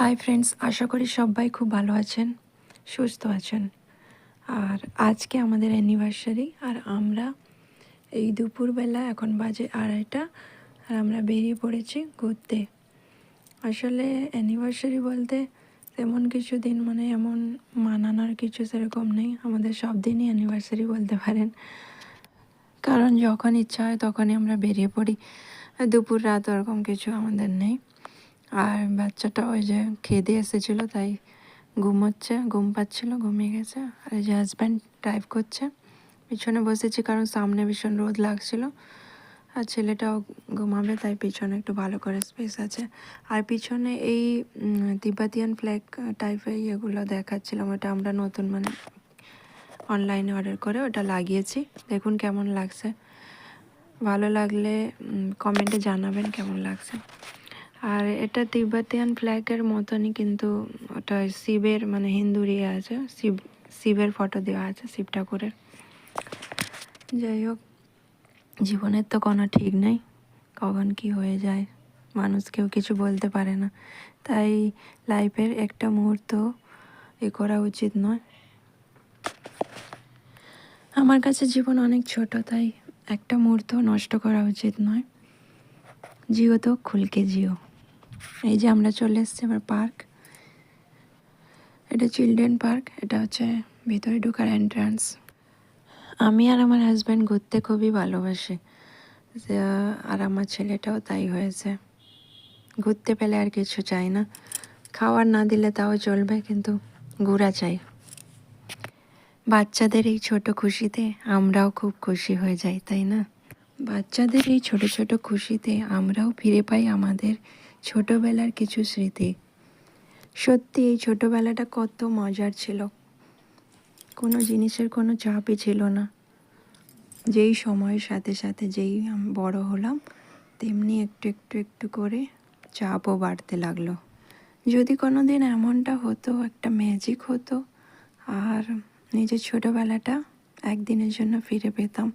Hi friends, আশা করি সবাই খুব ভালো আছেন, সুস্থ আছেন। আর আজকে আমাদের অ্যানিভার্সারি, আর আমরা এই দুপুরবেলা এখন বাজে 2:30, আর আমরা বেরিয়ে পড়েছি ঘুরতে। আসলে অ্যানিভার্সারি বলতে তেমন কিছু দিন মানে এমন মানানোর কিছু সেরকম নেই, আমাদের সব দিনই অ্যানিভার্সারি বলতে পারেন। কারণ যখন ইচ্ছা হয় তখনই আমরা বেরিয়ে পড়ি, দুপুর রাত ওরকম কিছু আমাদের নেই। আর বাচ্চাটা ওই যে খেদে এসেছিলো, তাই ঘুম পাচ্ছিলো, ঘুমিয়ে গেছে। আর এই যে হাজব্যান্ড ড্রাইভ করছে, পিছনে বসেছি কারণ সামনে ভীষণ রোদ লাগছিল। আর ছেলেটাও ঘুমাবে, তাই পিছনে একটু ভালো করে স্পেস আছে। আর পিছনে এই তিব্বতিয়ান ফ্ল্যাগ টাইপের এগুলো দেখাচ্ছিলাম, ওটা আমরা নতুন মানে অনলাইনে অর্ডার করে ওটা লাগিয়েছি। দেখুন কেমন লাগছে, ভালো লাগলে কমেন্টে জানাবেন কেমন লাগছে। আর এটা তিব্বতিয়ান ফ্ল্যাগের মতনই, কিন্তু ওটা শিবের মানে হিন্দুর ইয়ে আছে, শিবের ফটো দেওয়া আছে, শিব ঠাকুরের। যাই হোক, জীবনের তো কোনো ঠিক নেই, কখন কি হয়ে যায় মানুষ কেউ কিছু বলতে পারে না। তাই লাইফের একটা মুহূর্ত করা উচিত নয়। আমার কাছে জীবন অনেক ছোট, তাই একটা মুহূর্ত নষ্ট করা উচিত নয়। জিও তো খুলকে জিও। এই যে আমরা চলে এসেছি আমার পার্ক, এটা চিলড্রেন পার্ক, এটা হচ্ছে ভিতরে ঢোকার এন্ট্রান্স। আমি আর আমার হাজব্যান্ড ঘুরতে খুবই ভালোবাসি, আর আমার ছেলেটাও তাই হয়েছে। ঘুরতে পেলে আর কিছু চাই না, খাবার না দিলে তাও চলবে, কিন্তু ঘোরা চাই। বাচ্চাদের এই ছোট খুশিতে আমরাও খুব খুশি হয়ে যাই, তাই না? বাচ্চাদের এই ছোট ছোট খুশিতে আমরাও ফিরে পাই আমাদের ছোটবেলার কিছু স্মৃতি। সত্যি এই ছোটবেলাটা কত মজার ছিল, কোনো জিনিসের কোনো চাপই ছিল না। যেই সময়ের সাথে সাথে যেই বড় হলাম, তেমনি একটু একটু একটু করে চাপও বাড়তে লাগলো। যদি কোনো দিন এমনটা হতো, একটা ম্যাজিক হতো, আর নিজের ছোটোবেলাটা একদিনের জন্য ফিরে পেতাম,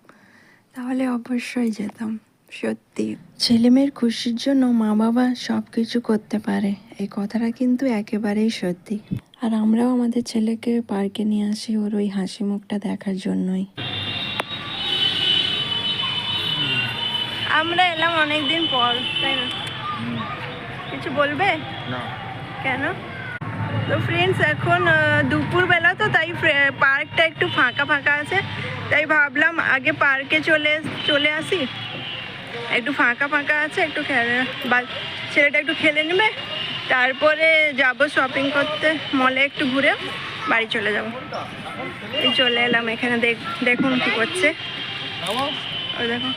তাহলে অবশ্যই যেতাম। সত্যি ছেলেমেয়ের খুশির জন্য মা বাবা সব কিছু করতে পারে, এই কথাটা কিন্তু একেবারেই সত্যি। আর আমরাও আমাদের ছেলেকে পার্কে নিয়ে আসি ওর ওই হাসি মুখটা দেখার জন্যই। আমরা এলাম অনেকদিন পর, তাই না? কিছু বলবে না? কেন? তো ফ্রেন্ডস, এখন দুপুরবেলা তো, তাই পার্কটা একটু ফাঁকা ফাঁকা আছে, তাই ভাবলাম আগে পার্কে চলে আসি। একটু ফাঁকা ফাঁকা আছে, একটু ছেলেটা একটু খেলে নেবে, তারপরে যাব শপিং করতে, মলে একটু ঘুরে বাড়ি চলে যাব। এই চলে এলাম এখানে, দেখুন কি করছে। ওই দেখো,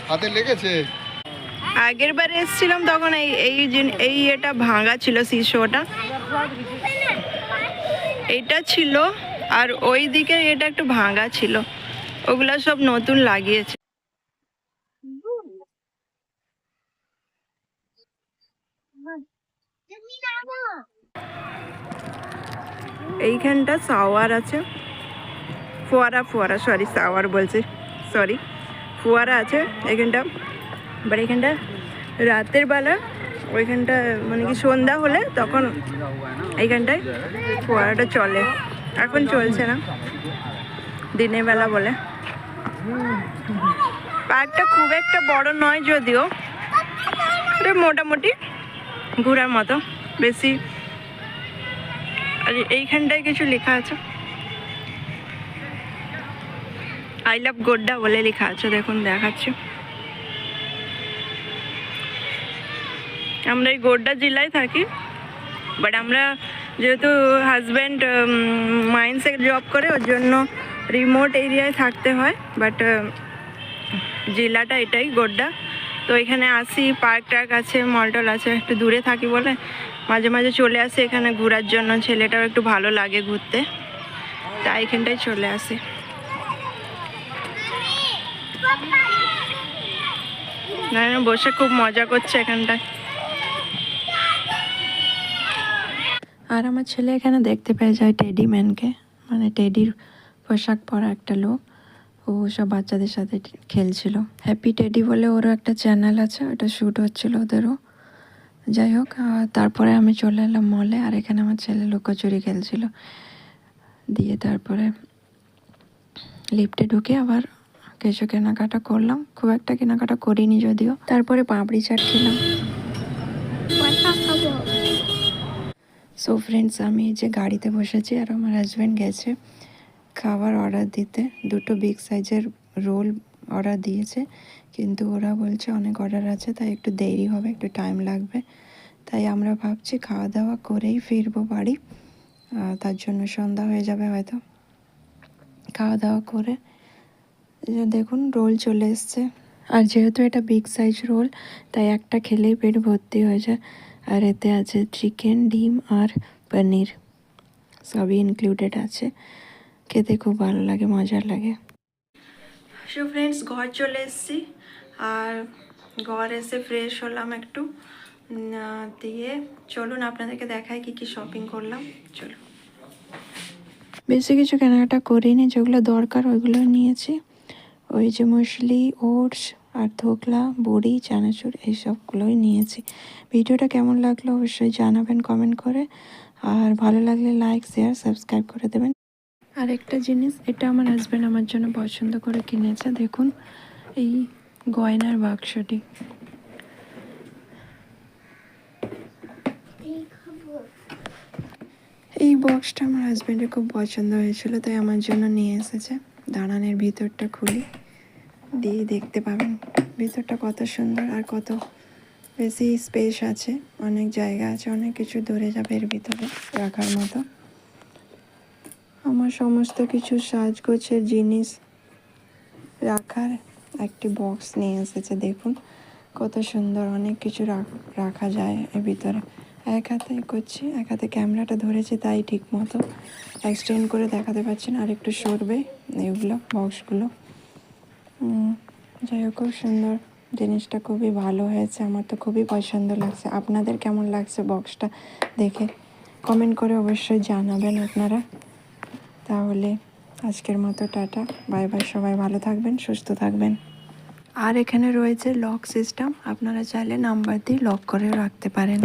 হাতে লেগেছে। আগের বারে এসেছিলাম তখন এই এটা ভাঙা ছিল, শিশোটা এইটা ছিল, আর ওই দিকে এটা একটু ভাঙা ছিল, ওগুলা সব নতুন লাগিয়েছে। এইখানটা শাওয়ার আছে, ফোয়ারা সরি, শাওয়ার বলছি, সরি, ফোয়ারা আছে এখানটা। বাট এখানটা রাতের বেলা, ওইখানটা মানে কি সন্ধ্যা হলে তখন এইখানটায় ফোয়ারাটা চলে, এখন চলছে না, দিনের বেলা বলে। পার্কটা খুব একটা বড় নয় যদিও, মোটামুটি ঘোরার মতো, বেশি। আর এইখানটায় কিছু লেখা আছে, আই লাভ গোড্ডা বলে লেখা আছে, দেখুন দেখাচ্ছি। আমরা এই গোড্ডা জেলায় থাকি, বাট আমরা যেহেতু হাজব্যান্ড মাইন্সে জব করে, ওর জন্য রিমোট এরিয়ায় থাকতে হয়, বাট জেলাটা এটাই গোড্ডা। তো এখানে আসি, পার্ক টার্ক আছে, মল টল আছে, একটু দূরে থাকি বলে মাঝে মাঝে চলে আসি এখানে ঘোরার জন্য, ছেলেটাও একটু ভালো লাগে ঘুরতে, তাই এখানটায় চলে আসি। না বসে খুব মজা করছে এখানটায়। আর আমার ছেলে এখানে দেখতে পেয়ে যায় টেডি ম্যানকে, মানে টেডির পোশাক পরা একটা লোক, ও ও সব বাচ্চাদের সাথে খেলছিল। হ্যাপি টেডি বলে ওরও একটা চ্যানেল আছে, ওটা শ্যুট হচ্ছিল ওদেরও। যাই হোক, তারপরে আমি চলে এলাম মলে, আর এখানে আমার ছেলে লুকোচুরি খেলছিল। দিয়ে তারপরে লিফটে ঢুকে আবার কিছু কেনাকাটা করলাম, খুব একটা কেনাকাটা করিনি যদিও। তারপরে পাপড়ি চাট খেলাম। সো ফ্রেন্ডস, আমি যে গাড়িতে বসেছি আর আমার হাজব্যান্ড গেছে খাবার অর্ডার দিতে। দুটো বিগ সাইজের রোল অর্ডার দিয়েছে, কিন্তু ওরা বলছে অনেক অর্ডার আছে, তাই একটু দেরি হবে, একটু টাইম লাগবে। তাই আমরা ভাবছি খাওয়া দাওয়া করেই ফিরবো বাড়ি। তার জন্য সন্ধ্যা হয়ে যাবে হয়তো। খাওয়া দাওয়া করে দেখুন রোল চলে এসছে, আর যেহেতু এটা বিগ সাইজ রোল তাই একটা খেলেই পেট ভর্তি হয়ে যায়। আর এতে আছে চিকেন, ডিম আর পনির, সবই ইনক্লুডেড আছে। খেতে খুব ভালো লাগে, মজার লাগে। সো ফ্রেন্ডস, ঘর চলে এসেছি, আর ঘর এসে ফ্রেশ হলাম একটু। দিয়ে চলুন আপনাদেরকে দেখাই কি কি শপিং করলাম। চলুন। বেশি কিছু কেনাকাটা করিনি, যেগুলো দরকার ওইগুলো নিয়েছি। ওই যে মুসলি, ওটস আর ধোকলা, বড়ি, চানাচুর এইসবগুলোই নিয়েছি। ভিডিওটা কেমন লাগলো অবশ্যই জানাবেন কমেন্ট করে, আর ভালো লাগলে লাইক, শেয়ার, সাবস্ক্রাইব করে দেবেন। আর একটা জিনিস, এটা আমার হাজব্যান্ড আমার জন্য পছন্দ করে কিনেছে। দেখুন এই গয়নার বাক্সটি। এই বক্সটা আমার হাজব্যান্ডের খুব পছন্দ হয়েছিল, তাই আমার জন্য নিয়ে এসেছে। দাঁড়ানের ভিতরটা খুলি, দিয়ে দেখতে পাবেন ভিতরটা কত সুন্দর আর কত বেশি স্পেস আছে, অনেক জায়গা আছে, অনেক কিছু ধরে যাবে এর ভিতরে রাখার মতো। আমার সমস্ত কিছু সাজগোছের জিনিস রাখার একটি বক্স নিয়ে এসেছে। দেখুন কত সুন্দর, অনেক কিছু রাখা যায় এর ভিতরে। এক হাতে করছি, এক হাতে ক্যামেরাটা ধরেছি, তাই ঠিক মতো এক্সটেন্ড করে দেখাতে পারছি না, আর একটু সরবে এগুলো বক্সগুলো। যাই হোক, খুব সুন্দর, জিনিসটা খুবই ভালো হয়েছে, আমার তো খুবই পছন্দ লাগছে। আপনাদের কেমন লাগছে বক্সটা দেখে কমেন্ট করে অবশ্যই জানাবেন আপনারা। তাহলে আজকের মতো টাটা, বাই বাই। সবাই ভালো থাকবেন, সুস্থ থাকবেন। আর এখানে রয়েছে লক সিস্টেম, আপনারা চাইলে নাম্বার দিয়ে লক করে রাখতে পারেন।